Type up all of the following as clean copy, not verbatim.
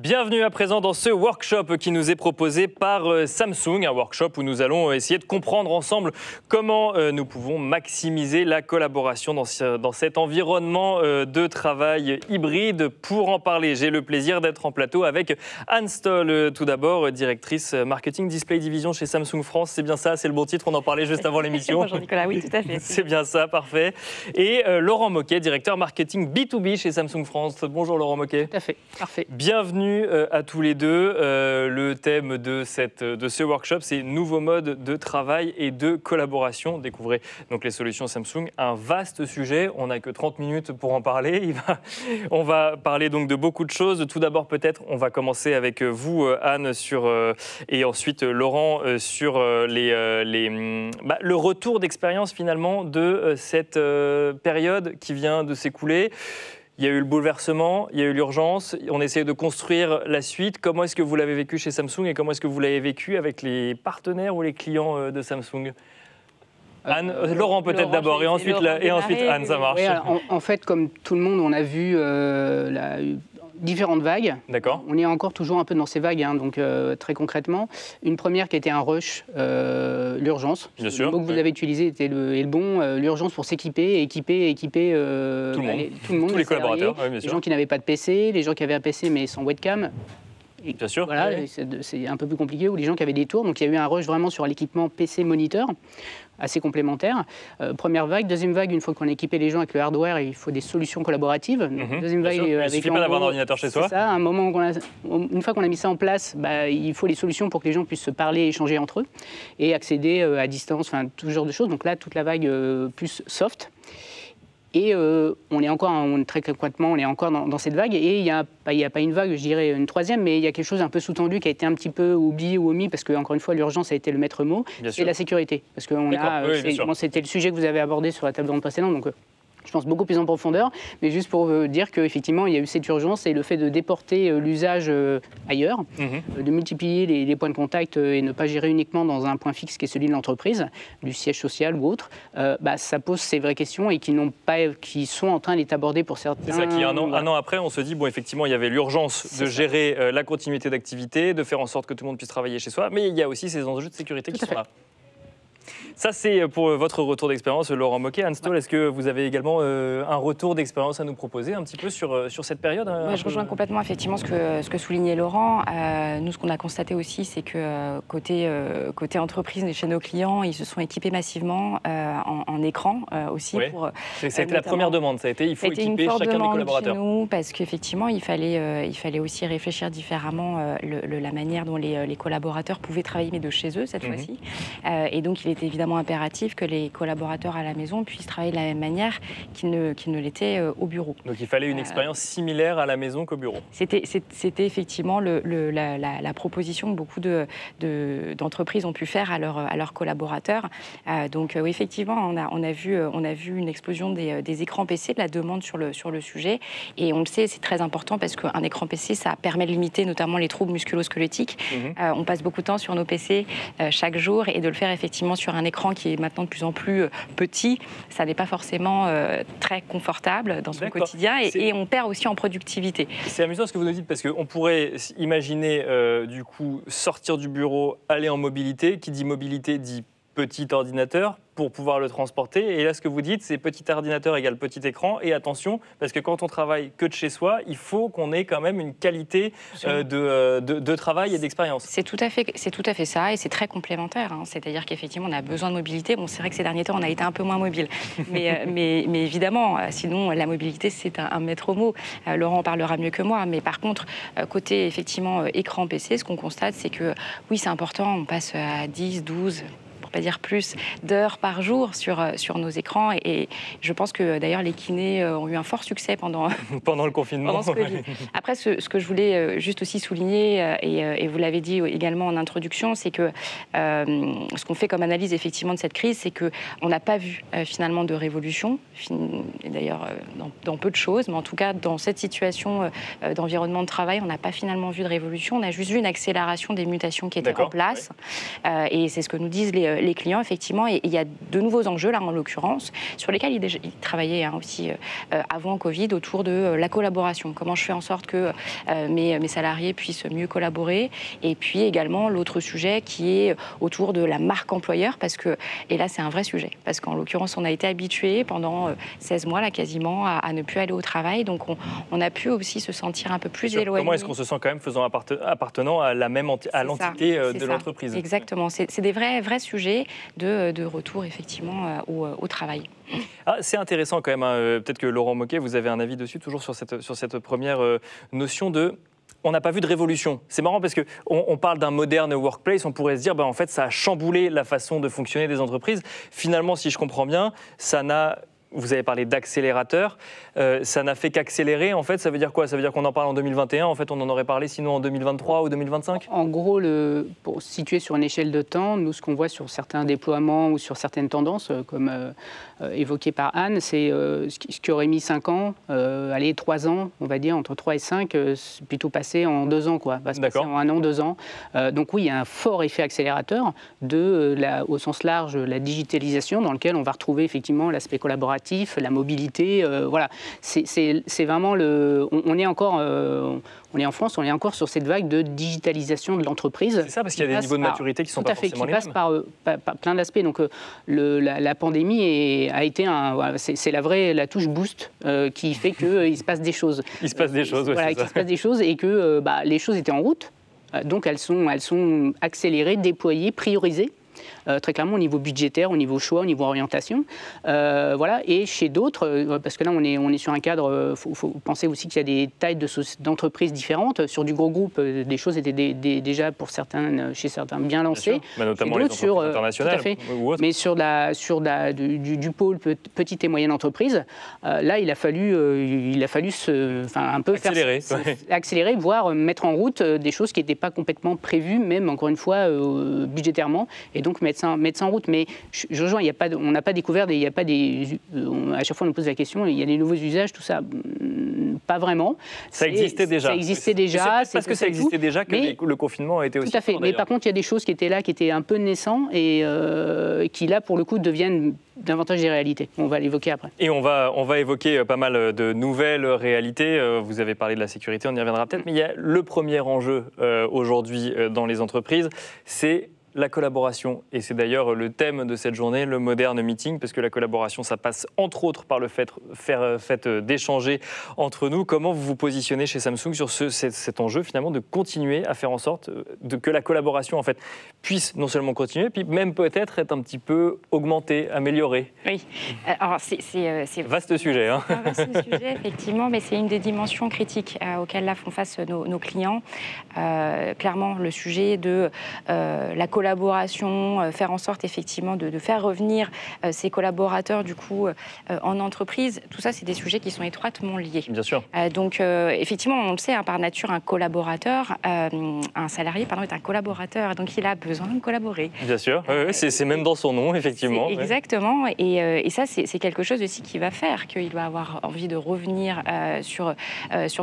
Bienvenue à présent dans ce workshop qui nous est proposé par Samsung, un workshop où nous allons essayer de comprendre ensemble comment nous pouvons maximiser la collaboration dans cet environnement de travail hybride. Pour en parler, j'ai le plaisir d'être en plateau avec Anne Stoll, tout d'abord, directrice marketing display division chez Samsung France. C'est bien ça, c'est le bon titre, on en parlait juste avant l'émission. Bonjour Nicolas, oui tout à fait. C'est bien ça, parfait. Et Laurent Moquet, directeur marketing B2B chez Samsung France. Bonjour Laurent Moquet. Tout à fait, parfait. Bienvenue à tous les deux. Le thème de ce workshop, c'est nouveaux modes de travail et de collaboration. Découvrez donc les solutions Samsung. Un vaste sujet. On n'a que 30 minutes pour en parler. On va parler donc de beaucoup de choses. Tout d'abord, peut-être, on va commencer avec vous, Anne, et ensuite Laurent, sur le retour d'expérience finalement de cette période qui vient de s'écouler. Il y a eu le bouleversement, il y a eu l'urgence, on essaie de construire la suite. Comment est-ce que vous l'avez vécu chez Samsung et comment est-ce que vous l'avez vécu avec les partenaires ou les clients de Samsung ? Anne, Laurent peut-être d'abord et ensuite Anne, ça marche. Oui, en fait, comme tout le monde, on a vu différentes vagues. D'accord. On est encore toujours un peu dans ces vagues, donc très concrètement. Une première qui était un rush, l'urgence. Bien sûr. Le mot que vous avez utilisé était le bon, l'urgence pour s'équiper, équiper tout le monde, tous les collaborateurs, oui, bien sûr. Les gens qui n'avaient pas de PC, les gens qui avaient un PC mais sans webcam. Et bien sûr. Voilà, oui. c'est un peu plus compliqué, ou les gens qui avaient des tours. Donc il y a eu un rush vraiment sur l'équipement PC moniteur, assez complémentaire. Première vague. Deuxième vague, une fois qu'on a équipé les gens avec le hardware, il faut des solutions collaboratives. Deuxième vague, il ne suffit pas d'avoir un ordinateur chez soi. C'est ça, une fois qu'on a mis ça en place, il faut les solutions pour que les gens puissent se parler et échanger entre eux et accéder à distance, enfin tout ce genre de choses. Donc là, toute la vague plus soft. Et on est encore, très concrètement, on est encore dans cette vague. Et il n'y a pas une vague, je dirais une troisième, mais il y a quelque chose un peu sous-tendu qui a été un petit peu oublié ou omis, parce que, encore une fois, l'urgence a été le maître mot, c'est la sécurité. Parce que c'était le sujet que vous avez abordé sur la table ronde précédente, donc je pense beaucoup plus en profondeur, mais juste pour dire qu'effectivement, il y a eu cette urgence et le fait de déporter l'usage ailleurs, de multiplier les points de contact et ne pas gérer uniquement dans un point fixe qui est celui de l'entreprise, du siège social ou autre, ça pose ces vraies questions et qui sont en train d'être abordées pour certains. C'est ça, un an après, on se dit, bon, effectivement, il y avait l'urgence de gérer la continuité d'activité, de faire en sorte que tout le monde puisse travailler chez soi, mais il y a aussi ces enjeux de sécurité qui sont là. Ça, c'est pour votre retour d'expérience, Laurent Moquet. Anne Stoll, est-ce que vous avez également un retour d'expérience à nous proposer un petit peu sur cette période ? Je rejoins complètement effectivement ce que soulignait Laurent. Nous, ce qu'on a constaté aussi, c'est que côté entreprise, chez nos clients, ils se sont équipés massivement en écran aussi. Oui. Ça a été la première demande, il faut équiper chacun des collaborateurs. Chez nous, parce qu'effectivement, il fallait aussi réfléchir différemment la manière dont les collaborateurs pouvaient travailler, mais de chez eux cette fois-ci. Et donc, il était évidemment impératif que les collaborateurs à la maison puissent travailler de la même manière qu'ils ne l'étaient au bureau. Donc il fallait une expérience similaire à la maison qu'au bureau. C'était effectivement la proposition que beaucoup d'entreprises ont pu faire à leurs collaborateurs. Donc oui, effectivement, on a vu une explosion des écrans PC, de la demande sur le sujet. Et on le sait, c'est très important parce qu'un écran PC, ça permet de limiter notamment les troubles musculo-squelettiques. On passe beaucoup de temps sur nos PC chaque jour, et de le faire effectivement sur un écran qui est maintenant de plus en plus petit, ça n'est pas forcément très confortable dans son quotidien, et on perd aussi en productivité. C'est amusant ce que vous nous dites, parce qu'on pourrait imaginer du coup sortir du bureau, aller en mobilité. Qui dit mobilité dit petit ordinateur pour pouvoir le transporter. Et là, ce que vous dites, c'est petit ordinateur égale petit écran. Et attention, parce que quand on travaille que de chez soi, il faut qu'on ait quand même une qualité de travail et d'expérience. C'est tout à fait ça, et c'est très complémentaire. C'est-à-dire qu'effectivement, on a besoin de mobilité. Bon, c'est vrai que ces derniers temps, on a été un peu moins mobile. Mais évidemment, sinon, la mobilité, c'est un maître mot. Laurent en parlera mieux que moi. Mais par contre, côté, effectivement, écran PC, ce qu'on constate, c'est que, oui, c'est important. On passe à 10, 12... pour pas dire plus, d'heures par jour sur nos écrans. Et je pense que d'ailleurs les kinés ont eu un fort succès pendant le confinement. Pendant ce Covid. Après, ce que je voulais juste aussi souligner, et vous l'avez dit également en introduction, c'est que ce qu'on fait comme analyse effectivement de cette crise, c'est qu'on n'a pas vu finalement de révolution, et d'ailleurs dans peu de choses, mais en tout cas dans cette situation d'environnement de travail, on n'a pas finalement vu de révolution, on a juste vu une accélération des mutations qui étaient en place. Oui. Et c'est ce que nous disent les clients, effectivement. Et il y a de nouveaux enjeux, là, en l'occurrence, sur lesquels ils travaillaient aussi avant Covid, autour de la collaboration. Comment je fais en sorte que mes salariés puissent mieux collaborer. Et puis également, l'autre sujet qui est autour de la marque employeur, et là, c'est un vrai sujet. Parce qu'en l'occurrence, on a été habitués pendant 16 mois, là, quasiment, à ne plus aller au travail. Donc, on a pu aussi se sentir un peu plus éloigné. Comment est-ce qu'on se sent quand même appartenant à l'entité de l'entreprise? Exactement. C'est des vrais sujets de retour, effectivement, au travail. C'est intéressant quand même. Peut-être que Laurent Moquet, vous avez un avis dessus, toujours sur cette première notion de... On n'a pas vu de révolution. C'est marrant parce qu'on parle d'un moderne workplace, on pourrait se dire, en fait, ça a chamboulé la façon de fonctionner des entreprises. Finalement, si je comprends bien, ça n'a... Vous avez parlé d'accélérateur, ça n'a fait qu'accélérer, en fait, ça veut dire quoi? Ça veut dire qu'on en parle en 2021, en fait on en aurait parlé sinon en 2023 ou 2025? En gros, pour situer sur une échelle de temps, nous ce qu'on voit sur certains déploiements ou sur certaines tendances, comme évoqué par Anne, c'est ce qui aurait mis 5 ans, 3 ans, on va dire, entre 3 et 5, c'est plutôt passé en 2 ans, quoi, va se passer en 1 an, 2 ans. Donc oui, il y a un fort effet accélérateur au sens large, la digitalisation, dans lequel on va retrouver effectivement l'aspect collaboratif, la mobilité, voilà. C'est vraiment on est en France, on est encore sur cette vague de digitalisation de l'entreprise. C'est ça, parce qu'il y a des niveaux de maturité qui sont pas forcément les mêmes. Qui passe par plein d'aspects. Donc la pandémie a été c'est la touche boost qui fait qu'il se passe des choses. Il se passe des choses, voilà, qu'il se passe des choses et que les choses étaient en route. Donc elles sont accélérées, déployées, priorisées. Très clairement au niveau budgétaire, au niveau choix, au niveau orientation. Voilà. Et chez d'autres, parce que là on est sur un cadre, faut penser aussi qu'il y a des tailles d'entreprises différentes. Sur du gros groupe, des choses étaient déjà chez certains bien lancées. Bien notamment les entreprises internationales. Tout à fait. Mais sur du pôle petite et moyenne entreprise, là il a fallu un peu accélérer, voire mettre en route des choses qui n'étaient pas complètement prévues, même encore une fois budgétairement. Et donc mettre ça en route. Mais je rejoins, on n'a pas découvert, à chaque fois on nous pose la question, il y a des nouveaux usages, tout ça, pas vraiment. Ça existait déjà. Ça existait déjà. C'est parce que ça existait déjà que le confinement a été aussi. Tout à fait. Mais par contre, il y a des choses qui étaient là, qui étaient un peu naissantes et qui là, pour le coup, deviennent davantage des réalités. On va l'évoquer après. Et on va évoquer pas mal de nouvelles réalités. Vous avez parlé de la sécurité, on y reviendra peut-être. Mais il y a le premier enjeu aujourd'hui dans les entreprises, c'est la collaboration. Et c'est d'ailleurs le thème de cette journée, le moderne meeting, parce que la collaboration, ça passe entre autres par le fait d'échanger entre nous. Comment vous vous positionnez chez Samsung sur cet enjeu, finalement, de continuer à faire en sorte que la collaboration, en fait, puisse non seulement continuer, puis même peut-être être un petit peu augmentée, améliorée? Oui. Alors, c'est vaste sujet. C'est un vaste sujet, effectivement, mais c'est une des dimensions critiques auxquelles là font face nos clients. Clairement, le sujet de la collaboration, faire en sorte effectivement de faire revenir ses collaborateurs du coup en entreprise, tout ça c'est des sujets qui sont étroitement liés. Bien sûr. Donc effectivement on le sait, par nature un salarié est un collaborateur, donc il a besoin de collaborer. Bien sûr, c'est même dans son nom effectivement. Exactement, et ça c'est quelque chose aussi qui va faire qu'il va avoir envie de revenir sur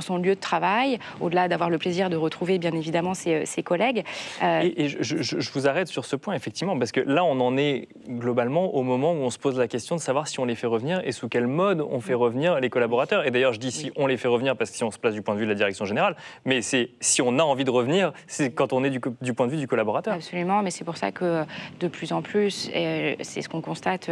son lieu de travail, au-delà d'avoir le plaisir de retrouver bien évidemment ses collègues. Et je vous arrête sur ce point, effectivement, parce que là, on en est globalement au moment où on se pose la question de savoir si on les fait revenir et sous quel mode on fait revenir les collaborateurs. Et d'ailleurs, je dis si on les fait revenir, parce que si on se place du point de vue de la direction générale, mais c'est si on a envie de revenir, c'est quand on est du point de vue du collaborateur. Absolument, mais c'est pour ça que de plus en plus, c'est ce qu'on constate,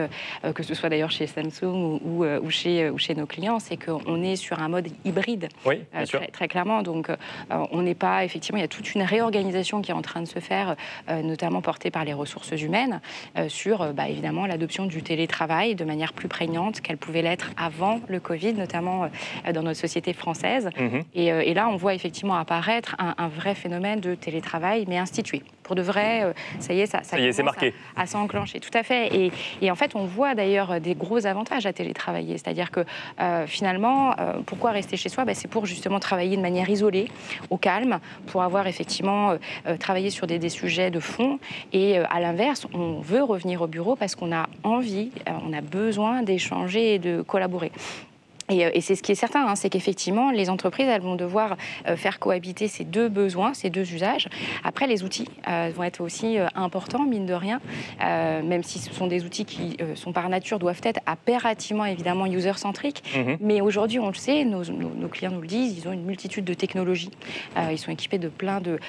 que ce soit d'ailleurs chez Samsung ou chez nos clients, c'est qu'on est sur un mode hybride, oui, bien sûr. Très clairement. Donc, on n'est pas, effectivement, il y a toute une réorganisation qui est en train de se faire, notamment portée par les ressources humaines, sur évidemment l'adoption du télétravail de manière plus prégnante qu'elle pouvait l'être avant le Covid, notamment dans notre société française. Et là, on voit effectivement apparaître un vrai phénomène de télétravail, mais institué. Pour de vrai, ça y est, ça c'est marqué. À s'enclencher. Tout à fait. Et en fait, on voit d'ailleurs des gros avantages à télétravailler. C'est-à-dire que finalement, pourquoi rester chez soi? C'est pour justement travailler de manière isolée, au calme, pour avoir effectivement travaillé sur des sujets de fond. Et à l'inverse, on veut revenir au bureau parce qu'on a envie, on a besoin d'échanger et de collaborer. Et c'est ce qui est certain, hein, c'est qu'effectivement, les entreprises, elles vont devoir faire cohabiter ces deux besoins, ces deux usages. Après, les outils vont être aussi importants, mine de rien, même si ce sont des outils qui sont par nature, doivent être impérativement, évidemment, user-centriques. Mais aujourd'hui, on le sait, nos clients nous le disent, ils ont une multitude de technologies. Ils sont équipés de plein de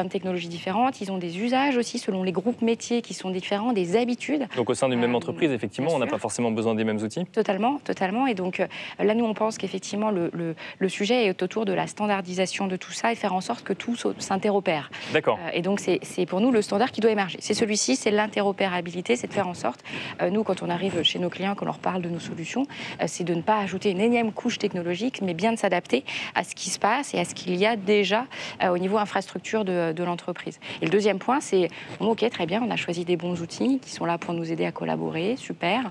technologies différentes. Ils ont des usages aussi, selon les groupes métiers qui sont différents, des habitudes. Donc au sein d'une même entreprise, effectivement, on n'a pas forcément besoin des mêmes outils. Totalement. Et donc, là, nous, on pense qu'effectivement, le sujet est autour de la standardisation de tout ça et faire en sorte que tout s'interopère. D'accord. Et donc, c'est pour nous le standard qui doit émerger. C'est celui-ci, c'est l'interopérabilité, c'est de faire en sorte, nous, quand on arrive chez nos clients, qu'on leur parle de nos solutions, c'est de ne pas ajouter une énième couche technologique, mais bien de s'adapter à ce qui se passe et à ce qu'il y a déjà au niveau infrastructure de l'entreprise. Et le deuxième point, c'est, bon, ok, très bien, on a choisi des bons outils qui sont là pour nous aider à collaborer, super,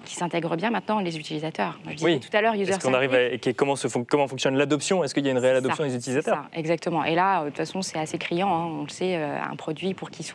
qui s'intègrent bien maintenant les utilisateurs. Je disais tout à l'heure, est-ce qu'on arrive à comment fonctionne l'adoption? Est-ce qu'il y a une réelle adoption des utilisateurs? Ça, exactement. Et là, de toute façon, c'est assez criant. Hein. On le sait, un produit, pour qu'il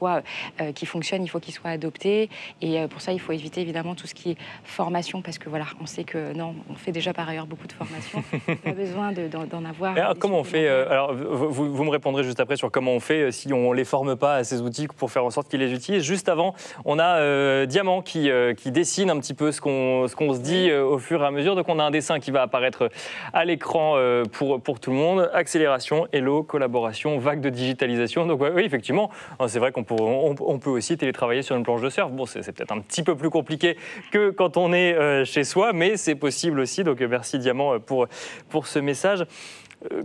fonctionne, il faut qu'il soit adopté. Et pour ça, il faut éviter évidemment tout ce qui est formation, parce que voilà, on sait que non, on fait déjà par ailleurs beaucoup de formation. Pas besoin d'en avoir. Alors, comment on fait alors, vous me répondrez juste après sur comment on fait si on ne les forme pas à ces outils pour faire en sorte qu'ils les utilisent. Juste avant, on a Diamant qui dessine un petit peu ce qu'on se dit au fur et à mesure. Donc on a un dessin qui va apparaître à l'écran pour tout le monde. Accélération, hello, collaboration, vague de digitalisation. Donc oui, effectivement, c'est vrai qu'on peut aussi télétravailler sur une planche de surf. Bon, c'est peut-être un petit peu plus compliqué que quand on est chez soi, mais c'est possible aussi. Donc merci Diamant pour ce message.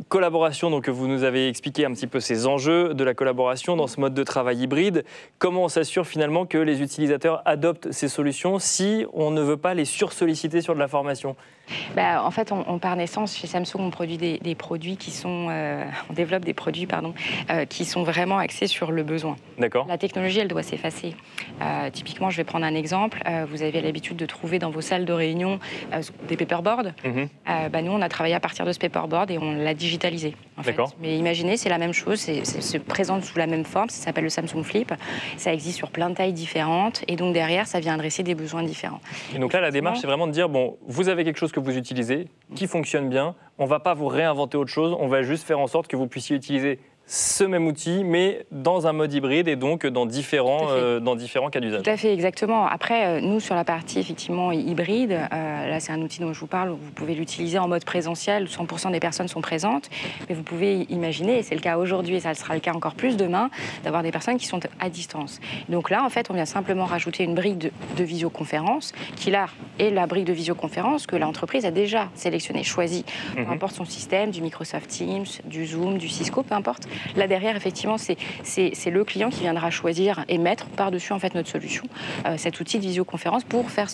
Collaboration, donc vous nous avez expliqué un petit peu ces enjeux de la collaboration dans ce mode de travail hybride. Comment on s'assure finalement que les utilisateurs adoptent ces solutions si on ne veut pas les sursolliciter sur de la formation? En fait, par naissance, chez Samsung, on produit des produits qui sont... on développe des produits, qui sont vraiment axés sur le besoin. D'accord. La technologie, elle doit s'effacer. Typiquement, je vais prendre un exemple. Vous avez l'habitude de trouver dans vos salles de réunion des paperboards. Nous, on a travaillé à partir de ce paperboard et on l'a digitalisé. En fait. Mais imaginez, c'est la même chose. C'est présente sous la même forme. Ça s'appelle le Samsung Flip. Ça existe sur plein de tailles différentes. Et donc, derrière, ça vient adresser des besoins différents. Et donc là, la démarche, c'est vraiment de dire, bon, vous avez quelque chose que vous utilisez, qui fonctionne bien, on ne va pas vous réinventer autre chose, on va juste faire en sorte que vous puissiez utiliser ce même outil, mais dans un mode hybride et donc dans différents cas d'usage. Tout à fait, exactement. Après, nous, sur la partie effectivement hybride, là, c'est un outil dont je vous parle, vous pouvez l'utiliser en mode présentiel, 100% des personnes sont présentes, mais vous pouvez imaginer, et c'est le cas aujourd'hui, et ça sera le cas encore plus demain, d'avoir des personnes qui sont à distance. Donc là, en fait, on vient simplement rajouter une brique de visioconférence, qui là est la brique de visioconférence que l'entreprise a déjà sélectionnée, choisie, peu importe son système, du Microsoft Teams, du Zoom, du Cisco, peu importe. Là derrière, effectivement, c'est le client qui viendra choisir et mettre par-dessus en fait notre solution, cet outil de visioconférence pour faire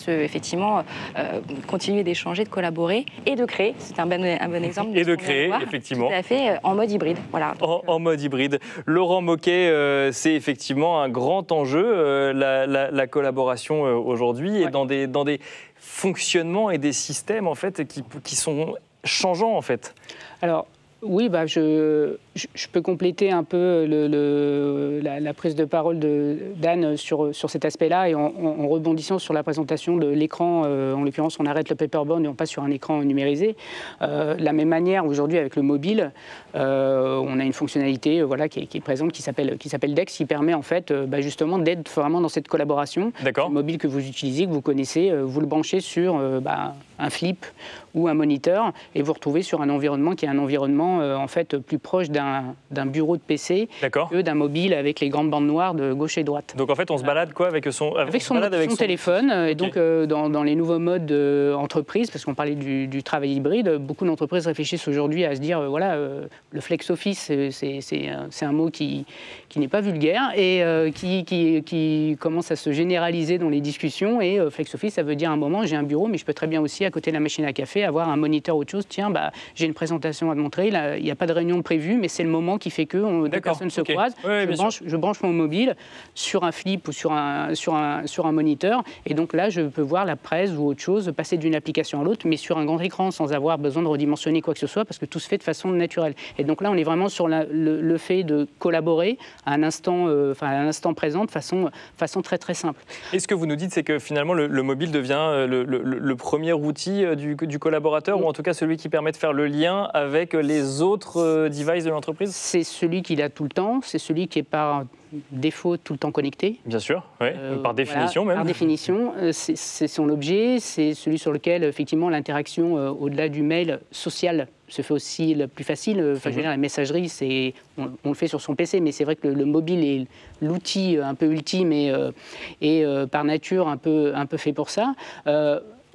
continuer d'échanger, de collaborer et de créer. C'est un bon exemple. Et de créer, effectivement. Tout à fait, en mode hybride. Voilà. En mode hybride. Laurent Moquet, c'est effectivement un grand enjeu, la collaboration aujourd'hui, et dans des fonctionnements et des systèmes en fait qui sont changeants en fait. Alors, oui, je peux compléter un peu la prise de parole d'Anne sur cet aspect-là, et en rebondissant sur la présentation de l'écran. En l'occurrence, on arrête le paperboard et on passe sur un écran numérisé. De la même manière, aujourd'hui, avec le mobile, on a une fonctionnalité qui est présente, qui s'appelle Dex, qui permet en fait justement d'être vraiment dans cette collaboration. D'accord. Le mobile que vous utilisez, que vous connaissez, vous le branchez sur un flip ou un moniteur, et vous retrouvez sur un environnement qui est un environnement en fait plus proche d'un bureau de PC que d'un mobile avec les grandes bandes noires de gauche et droite. Donc en fait, on se balade quoi avec son téléphone. Et donc dans les nouveaux modes entreprise, parce qu'on parlait du travail hybride, beaucoup d'entreprises réfléchissent aujourd'hui à se dire le flex office, c'est un mot qui n'est pas vulgaire et qui commence à se généraliser dans les discussions. Et flex office, ça veut dire à un moment, j'ai un bureau, mais je peux très bien aussi, à côté de la machine à café, avoir un moniteur ou autre chose. Tiens, j'ai une présentation à te montrer. il n'y a pas de réunion prévue, mais c'est le moment qui fait que deux personnes se croisent. Je branche mon mobile sur un flip ou sur un moniteur, et donc là, je peux voir la presse ou autre chose, passer d'une application à l'autre, mais sur un grand écran, sans avoir besoin de redimensionner quoi que ce soit, parce que tout se fait de façon naturelle. Et donc là, on est vraiment sur le fait de collaborer à un instant présent, de façon très très simple. Et ce que vous nous dites, c'est que finalement, le mobile devient le premier outil du collaborateur, ou en tout cas celui qui permet de faire le lien avec les autres devices de l'entreprise? C'est celui qu'il a tout le temps, c'est celui qui est par défaut tout le temps connecté. Bien sûr, oui. Par définition voilà, même. Par définition, c'est son objet, c'est celui sur lequel effectivement l'interaction au-delà du mail social se fait aussi le plus facile. Enfin, je veux dire, la messagerie, on le fait sur son PC, mais c'est vrai que le mobile est l'outil un peu ultime et par nature un peu fait pour ça.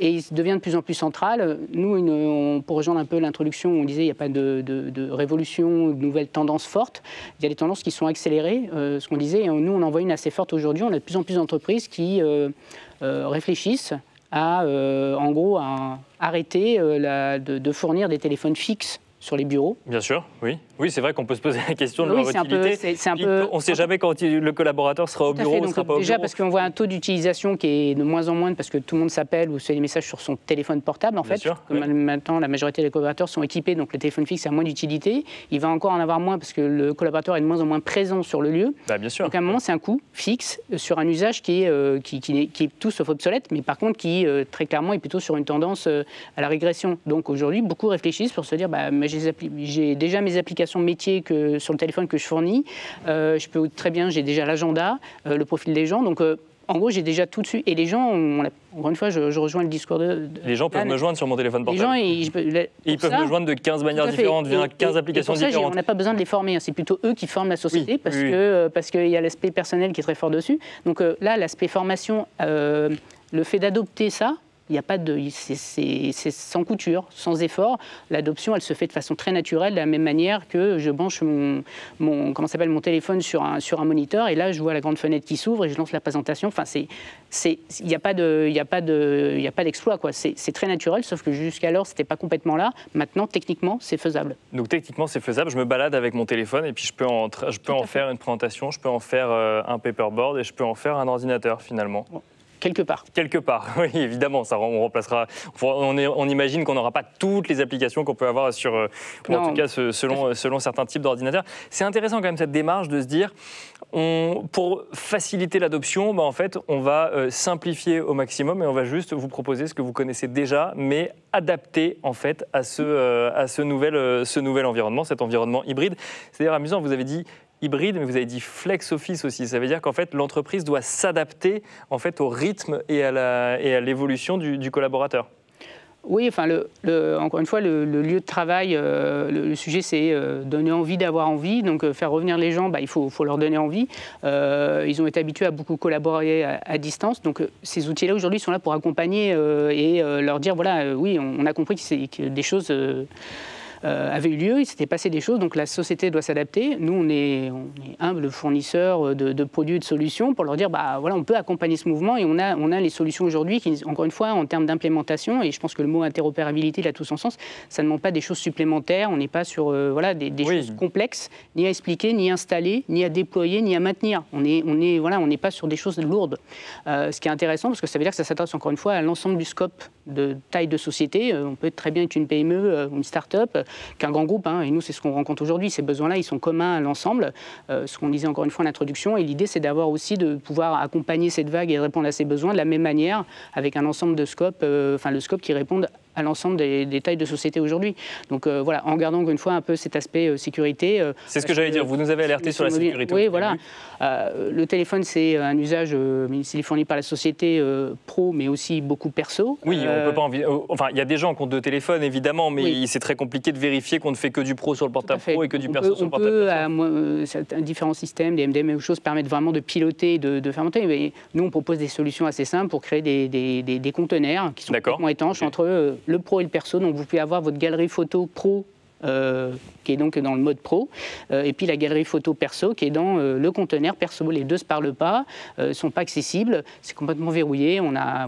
Et il devient de plus en plus central. Nous, pour rejoindre un peu l'introduction, on disait qu'il n'y a pas de révolution, de nouvelles tendances fortes. Il y a des tendances qui sont accélérées, ce qu'on disait. Et nous, on en voit une assez forte aujourd'hui. On a de plus en plus d'entreprises qui réfléchissent à, en gros, à arrêter de fournir des téléphones fixes sur les bureaux. Bien sûr, oui. Oui, c'est vrai qu'on peut se poser la question de leur utilité. On ne sait jamais quand le collaborateur sera au bureau ou ne sera pas au bureau. Déjà, parce qu'on voit un taux d'utilisation qui est de moins en moins, parce que tout le monde s'appelle ou fait des messages sur son téléphone portable, en fait. Sûr, Maintenant, la majorité des collaborateurs sont équipés, donc le téléphone fixe a moins d'utilité. Il va encore en avoir moins parce que le collaborateur est de moins en moins présent sur le lieu. Bien sûr. Donc à un moment, c'est un coût fixe sur un usage qui est tout sauf obsolète, mais par contre qui, très clairement, est plutôt sur une tendance à la régression. Donc aujourd'hui, beaucoup réfléchissent pour se dire, j'ai déjà mes applications métiers sur le téléphone que je fournis. J'ai déjà l'agenda, le profil des gens. Donc, en gros, j'ai déjà tout dessus. Et les gens, encore une fois, je rejoins le discours de les gens peuvent me joindre sur mon téléphone portable. Les gens, ils peuvent me joindre de 15 manières différentes, via 15 applications différentes. On n'a pas besoin de les former. C'est plutôt eux qui forment la société parce qu'il y a l'aspect personnel qui est très fort dessus. Donc là, l'aspect formation, le fait d'adopter ça, il n'y a pas c'est sans couture, sans effort. L'adoption, elle se fait de façon très naturelle, de la même manière que je branche mon téléphone sur un moniteur, et là, je vois la grande fenêtre qui s'ouvre et je lance la présentation. Enfin, il n'y a pas d'exploit, quoi. C'est très naturel, sauf que jusqu'alors, c'était pas complètement là. Maintenant, techniquement, c'est faisable. Donc, techniquement, c'est faisable. Je me balade avec mon téléphone et puis je peux en faire une présentation, je peux en faire un paperboard et je peux en faire un ordinateur, finalement. Bon. Quelque part, oui, évidemment, ça on remplacera. On imagine qu'on n'aura pas toutes les applications qu'on peut avoir ou en tout cas selon certains types d'ordinateurs. C'est intéressant quand même cette démarche de se dire, pour faciliter l'adoption, en fait, on va simplifier au maximum et on va juste vous proposer ce que vous connaissez déjà, mais adapté en fait à ce nouvel environnement, cet environnement hybride. C'est d'ailleurs amusant, vous avez dit hybride, mais vous avez dit flex office aussi. Ça veut dire qu'en fait, l'entreprise doit s'adapter en fait au rythme et à l'évolution du collaborateur. Oui, enfin, encore une fois, le lieu de travail, le sujet, c'est donner envie d'avoir envie. Donc, faire revenir les gens, il faut leur donner envie. Ils ont été habitués à beaucoup collaborer à distance. Donc, ces outils-là, aujourd'hui, sont là pour accompagner et leur dire, voilà, oui, on a compris que des choses avait eu lieu, il s'était passé des choses, donc la société doit s'adapter. Nous, on est humble fournisseur de produits et de solutions pour leur dire, voilà, on peut accompagner ce mouvement et on a les solutions aujourd'hui qui, encore une fois, en termes d'implémentation, et je pense que le mot interopérabilité, il a tout son sens, ça ne demande pas des choses supplémentaires, on n'est pas sur des choses complexes, ni à expliquer, ni à installer, ni à déployer, ni à maintenir. On n'est pas sur des choses lourdes. Ce qui est intéressant, parce que ça veut dire que ça s'adresse encore une fois à l'ensemble du scope de taille de société. On peut très bien être une PME, une start-up, qu'un grand groupe, et nous c'est ce qu'on rencontre aujourd'hui. Ces besoins-là, ils sont communs à l'ensemble, ce qu'on disait encore une fois en introduction, et l'idée c'est d'avoir aussi de pouvoir accompagner cette vague et répondre à ces besoins de la même manière, avec un ensemble de scopes, le scope qui répondent à l'ensemble des tailles de société aujourd'hui. Donc voilà, en gardant encore une fois un peu cet aspect sécurité. C'est ce que j'allais dire, vous nous avez alerté sur la sécurité. Oui, voilà. Le téléphone, c'est un usage, il est fourni par la société pro, mais aussi beaucoup perso. Oui, on peut pas enfin, il y a des gens qui ont 2 téléphones, évidemment, mais c'est très compliqué de vérifier qu'on ne fait que du pro sur le portable pro et que du perso sur le portable perso. Différents systèmes, des MDM ou choses permettent vraiment de piloter, de faire monter. Mais nous, on propose des solutions assez simples pour créer des conteneurs qui sont complètement étanches entre le pro et le perso. Donc vous pouvez avoir votre galerie photo pro qui est donc dans le mode pro, et puis la galerie photo perso qui est dans le conteneur perso. Les deux ne se parlent pas, ne sont pas accessibles, c'est complètement verrouillé. On a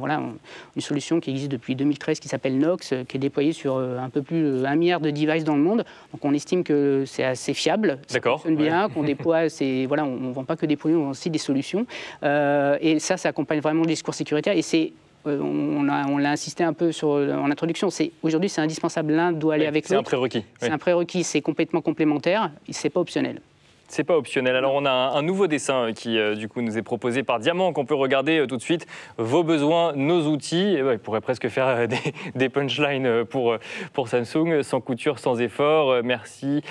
une solution qui existe depuis 2013 qui s'appelle Nox, qui est déployée sur un peu plus d'1 milliard de devices dans le monde. Donc on estime que c'est assez fiable, ça fonctionne bien, qu'on déploie, on ne vend pas que des produits, on vend aussi des solutions. Et ça accompagne vraiment le discours sécuritaire. Et on l'a insisté un peu en introduction, aujourd'hui c'est indispensable, l'un doit aller avec l'autre. C'est un prérequis. C'est un prérequis, c'est complètement complémentaire, c'est pas optionnel. C'est pas optionnel. Alors on a un nouveau dessin qui du coup nous est proposé par Diamant qu'on peut regarder tout de suite. Vos besoins, nos outils. Il pourrait presque faire des punchlines pour Samsung. Sans couture, sans effort. Merci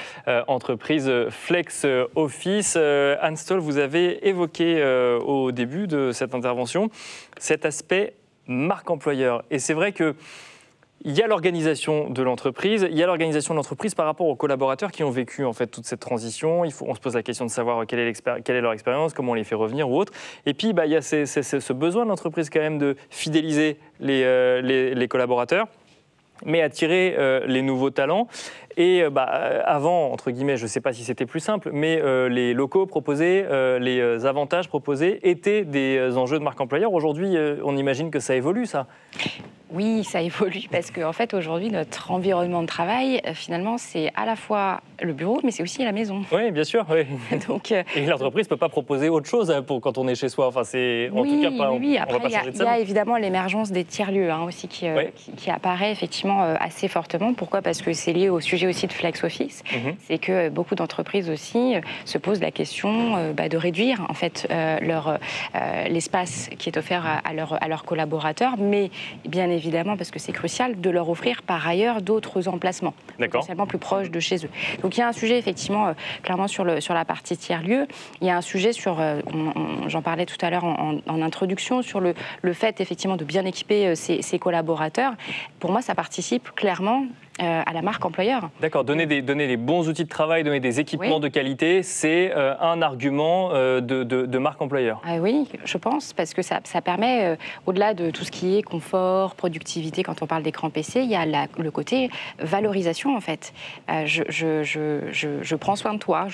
entreprise Flex Office. Anne Stoll, vous avez évoqué au début de cette intervention cet aspect marque employeur. Et c'est vrai que il y a l'organisation de l'entreprise, par rapport aux collaborateurs qui ont vécu en fait toute cette transition. On se pose la question de savoir quelle est leur expérience, comment on les fait revenir ou autre. Et puis il y a ce besoin de l'entreprise quand même de fidéliser les collaborateurs, mais attirer les nouveaux talents. Et avant, entre guillemets, je ne sais pas si c'était plus simple, mais les locaux proposés, les avantages proposés étaient des enjeux de marque employeur. Aujourd'hui, on imagine que ça évolue, ça. Oui, ça évolue parce qu'en fait, aujourd'hui, notre environnement de travail, finalement, c'est à la fois le bureau, mais c'est aussi la maison. Oui, bien sûr. Oui. Donc, et l'entreprise ne peut pas proposer autre chose quand on est chez soi. Enfin, en tout cas, pas, oui. On va pas changer de ça. Il y a évidemment l'émergence des tiers-lieux aussi qui apparaît effectivement assez fortement. Pourquoi ? Parce que c'est lié au sujet aussi de Flex Office. C'est que beaucoup d'entreprises aussi se posent la question de réduire en fait l'espace qui est offert à leurs collaborateurs, mais bien évidemment, parce que c'est crucial, de leur offrir par ailleurs d'autres emplacements, potentiellement plus proches de chez eux. Donc il y a un sujet effectivement clairement sur la partie tiers-lieu. Il y a un sujet j'en parlais tout à l'heure en introduction, sur le fait effectivement de bien équiper ses collaborateurs. Pour moi, ça participe clairement à la marque employeur. D'accord, donner les bons outils de travail, donner des équipements de qualité, c'est un argument de marque employeur. Oui, je pense, parce que ça permet, au-delà de tout ce qui est confort, productivité, quand on parle d'écran PC, il y a le côté valorisation en fait. Je prends soin de toi,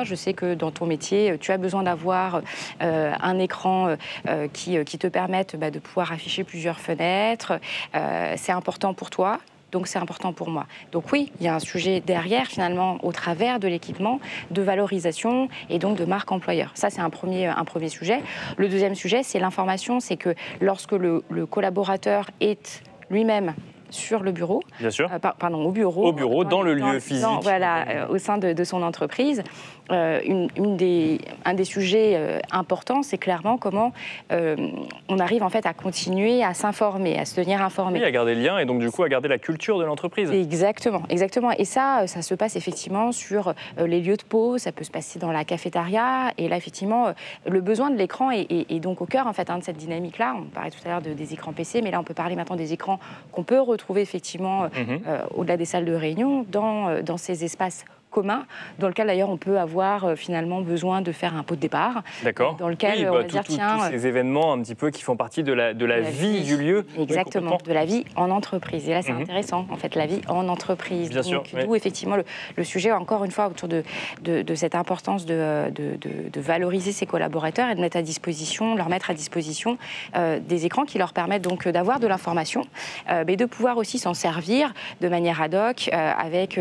je sais que dans ton métier, tu as besoin d'avoir un écran qui te permette de pouvoir afficher plusieurs fenêtres, c'est important pour toi. Donc c'est important pour moi. Donc oui, il y a un sujet derrière, finalement, au travers de l'équipement, de valorisation et donc de marque employeur. Ça, c'est un premier sujet. Le deuxième sujet, c'est l'information. C'est que lorsque le collaborateur est lui-même sur le bureau, bien sûr. Au bureau, dans le lieu physique. Au sein de son entreprise. Un des sujets importants, c'est clairement comment on arrive en fait à continuer à s'informer, à se tenir informé. Oui, à garder le lien et donc du coup à garder la culture de l'entreprise. Exactement. Et ça se passe effectivement sur les lieux de pause, ça peut se passer dans la cafétéria. Et là, effectivement, le besoin de l'écran est donc au cœur en fait de cette dynamique-là. On parlait tout à l'heure des écrans PC, mais là, on peut parler maintenant des écrans qu'on peut retrouver effectivement au-delà des salles de réunion, dans ces espaces commun, dans lequel d'ailleurs on peut avoir finalement besoin de faire un pot de départ. D'accord. Dans lequel on va dire tous ces événements un petit peu qui font partie de la vie du lieu. Exactement, de la vie en entreprise. Et là c'est intéressant en fait, la vie en entreprise. Bien sûr. D'où effectivement le sujet encore une fois autour de cette importance de valoriser ses collaborateurs et de leur mettre à disposition des écrans qui leur permettent donc d'avoir de l'information, mais de pouvoir aussi s'en servir de manière ad hoc avec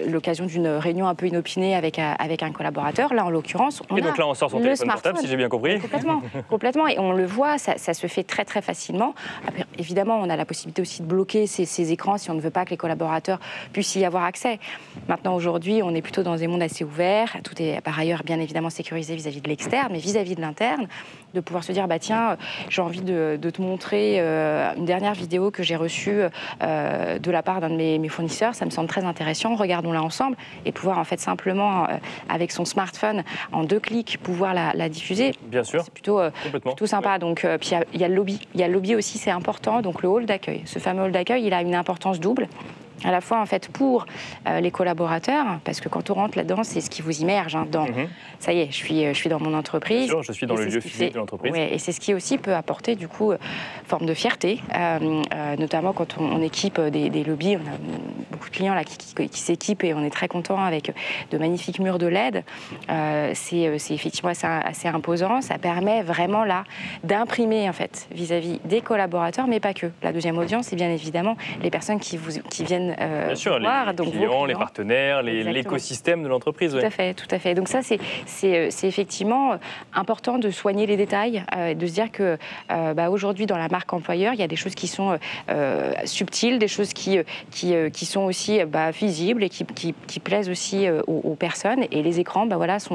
l'occasion d'une réunion un peu inopinée avec un collaborateur. Là, en l'occurrence, on sort son téléphone portable, si j'ai bien compris. Complètement. Et on le voit, ça se fait très, très facilement. Après, évidemment, on a la possibilité aussi de bloquer ces écrans si on ne veut pas que les collaborateurs puissent y avoir accès. Maintenant, aujourd'hui, on est plutôt dans des mondes assez ouverts. Tout est par ailleurs, bien évidemment, sécurisé vis-à-vis de l'externe, mais vis-à-vis de l'interne, de pouvoir se dire, tiens, j'ai envie de te montrer une dernière vidéo que j'ai reçue de la part d'un de mes fournisseurs. Ça me semble très intéressant. Regardons-la ensemble et pouvoir en fait simplement avec son smartphone en 2 clics pouvoir la diffuser. Bien sûr. C'est plutôt sympa. Ouais. Donc puis il y a le lobby. Il y a le lobby aussi, c'est important. Donc le hall d'accueil. Ce fameux hall d'accueil, il a une importance double. À la fois en fait pour les collaborateurs, parce que quand on rentre là-dedans, c'est ce qui vous immerge dans. Ça y est, je suis dans mon entreprise. Bien sûr, je suis dans le lieu physique de l'entreprise. Ouais, et c'est ce qui aussi peut apporter du coup forme de fierté, notamment quand on équipe des lobbies. On a beaucoup de clients là, qui s'équipent et on est très contents avec de magnifiques murs de LED. C'est effectivement assez imposant. Ça permet vraiment là d'imprimer en fait vis-à-vis des collaborateurs, mais pas que. La deuxième audience, c'est bien évidemment les personnes qui viennent bien sûr, voir. Les donc clients, les partenaires, l'écosystème de l'entreprise. Tout à fait, tout à fait. Donc ça, c'est effectivement important de soigner les détails, de se dire que aujourd'hui, dans la marque employeur, il y a des choses qui sont subtiles, des choses qui sont aussi visibles et qui plaisent aussi aux personnes. Et les écrans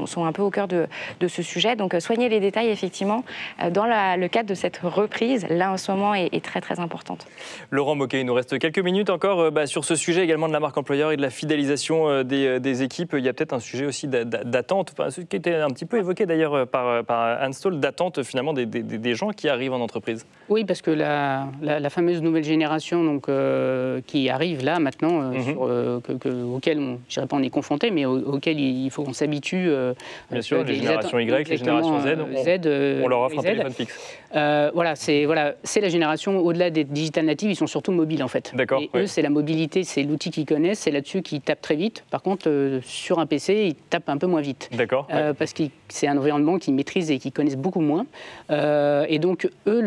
sont un peu au cœur de ce sujet. Donc soigner les détails, effectivement, dans le cadre de cette reprise, là en ce moment, est très très importante. Laurent Moquet, il nous reste quelques minutes encore sur ce sujet également de la marque employeur et de la fidélisation des équipes. Il y a peut-être un sujet aussi d'attente, ce qui était un petit peu évoqué d'ailleurs par Anstall, d'attente finalement des gens qui arrivent en entreprise. Oui, parce que la fameuse nouvelle génération donc, qui arrive là maintenant, auquel on est confronté, mais auquel il faut qu'on s'habitue. Bien sûr, les générations Y, les générations Z, on leur offre un téléphone fixe. C'est la génération, au-delà des digital natives, ils sont surtout mobiles en fait. D'accord. Et eux, c'est la mobilité, c'est l'outil qu'ils connaissent, c'est là-dessus qu'ils tapent très vite. Par contre, sur un PC, ils tapent un peu moins vite. D'accord. Parce que c'est un environnement qu'ils maîtrisent et qu'ils connaissent beaucoup moins. Et donc, eux,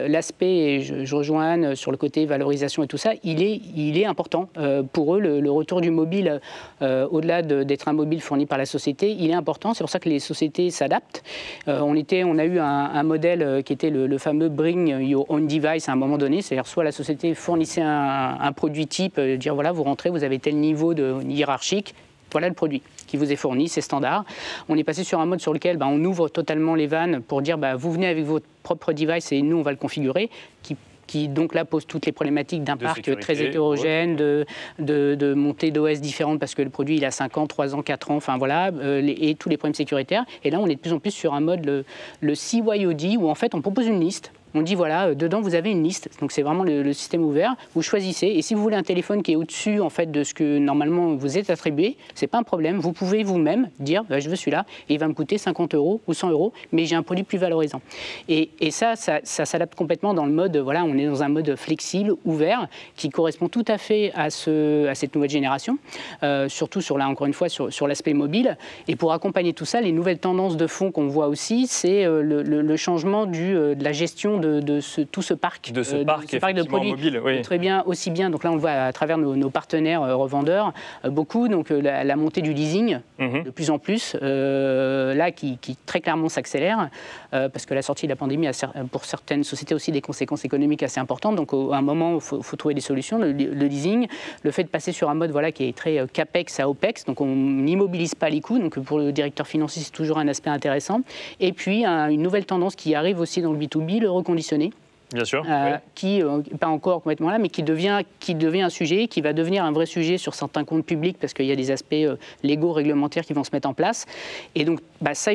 l'aspect, et je rejoins Anne sur le côté valorisation et tout ça, il est important. Pour eux, le retour du mobile, au-delà d'être un mobile fourni par la société, il est important. C'est pour ça que les sociétés s'adaptent. On a eu un modèle qui était le fameux Bring Your Own Device à un moment donné. C'est-à-dire soit la société fournissait un produit type, dire voilà, vous rentrez, vous avez tel niveau hiérarchique, voilà le produit qui vous est fourni, c'est standard. On est passé sur un mode sur lequel on ouvre totalement les vannes pour dire vous venez avec votre propre device et nous on va le configurer, qui donc là pose toutes les problématiques d'un parc très hétérogène, de montée d'OS différentes parce que le produit il a 5 ans, 3 ans, 4 ans, enfin voilà, et tous les problèmes sécuritaires. Et là on est de plus en plus sur un mode, le CYOD, où en fait on propose une liste. On dit voilà, dedans vous avez une liste, donc c'est vraiment le système ouvert. Vous choisissez, et si vous voulez un téléphone qui est au-dessus en fait de ce que normalement vous êtes attribué, c'est pas un problème. Vous pouvez vous-même dire je veux celui-là et il va me coûter 50 € ou 100 €, mais j'ai un produit plus valorisant. Et ça s'adapte complètement dans le mode voilà, on est dans un mode flexible, ouvert, qui correspond tout à fait à cette nouvelle génération, surtout encore une fois sur l'aspect mobile. Et pour accompagner tout ça, les nouvelles tendances de fond qu'on voit aussi, c'est le changement de la gestion de tout ce parc, de produits. Mobile, oui. Très bien, aussi bien, donc là on le voit à travers nos partenaires revendeurs, beaucoup, donc la montée du leasing, de plus en plus, là qui très clairement s'accélère, parce que la sortie de la pandémie a pour certaines sociétés aussi des conséquences économiques assez importantes, donc à un moment il faut trouver des solutions, le leasing, le fait de passer sur un mode qui est très CAPEX à OPEX, donc on n'immobilise pas les coûts, donc pour le directeur financier c'est toujours un aspect intéressant, et puis une nouvelle tendance qui arrive aussi dans le B2B, le reconditionné. Bien sûr. Qui, pas encore complètement là, mais qui devient un sujet, qui va devenir un vrai sujet sur certains comptes publics, parce qu'il y a des aspects légaux, réglementaires qui vont se mettre en place. Et donc, ça,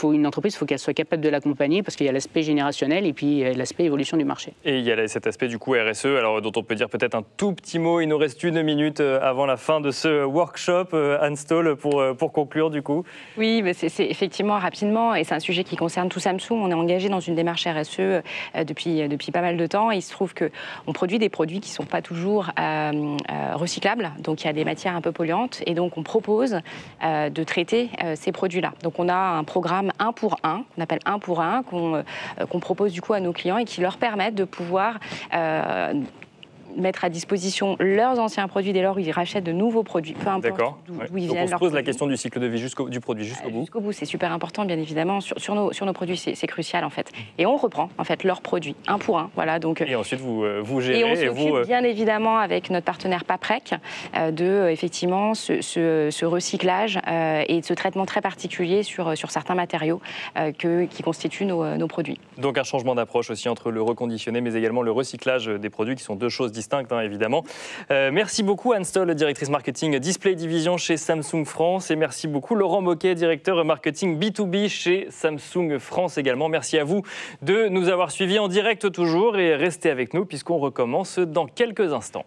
une entreprise, il faut qu'elle soit capable de l'accompagner, parce qu'il y a l'aspect générationnel et puis l'aspect évolution du marché. Et il y a cet aspect, du coup, RSE, alors, dont on peut dire peut-être un tout petit mot. Il nous reste 1 minute avant la fin de ce workshop, Anstall, pour conclure, du coup. Oui, mais c'est effectivement rapidement, et c'est un sujet qui concerne tout Samsung. On est engagé dans une démarche RSE depuis pas mal de temps. Et il se trouve qu'on produit des produits qui ne sont pas toujours recyclables. Donc, il y a des matières un peu polluantes. Et donc, on propose de traiter ces produits-là. Donc, on a un programme 1 pour 1, qu'on appelle 1 pour 1, qu'on propose du coup à nos clients et qui leur permettent de pouvoir mettre à disposition leurs anciens produits dès lors où ils rachètent de nouveaux produits, peu importe d'où ils viennent. Donc on se pose la question du cycle de vie du produit jusqu'au bout. Jusqu'au bout, c'est super important, bien évidemment. Sur nos produits, c'est crucial, en fait. Et on reprend, en fait, leurs produits, 1 pour 1. Voilà, donc, et ensuite, vous gérez. Et on s'occupe, bien évidemment, avec notre partenaire Paprec, effectivement, ce recyclage et ce traitement très particulier sur certains matériaux qui constituent nos produits. Donc un changement d'approche aussi entre le reconditionné, mais également le recyclage des produits, qui sont deux choses distinctes, évidemment. Merci beaucoup Anstall, directrice marketing Display Division chez Samsung France, et merci beaucoup Laurent Moquet, directeur marketing B2B chez Samsung France également. Merci à vous de nous avoir suivis en direct toujours, et restez avec nous puisqu'on recommence dans quelques instants.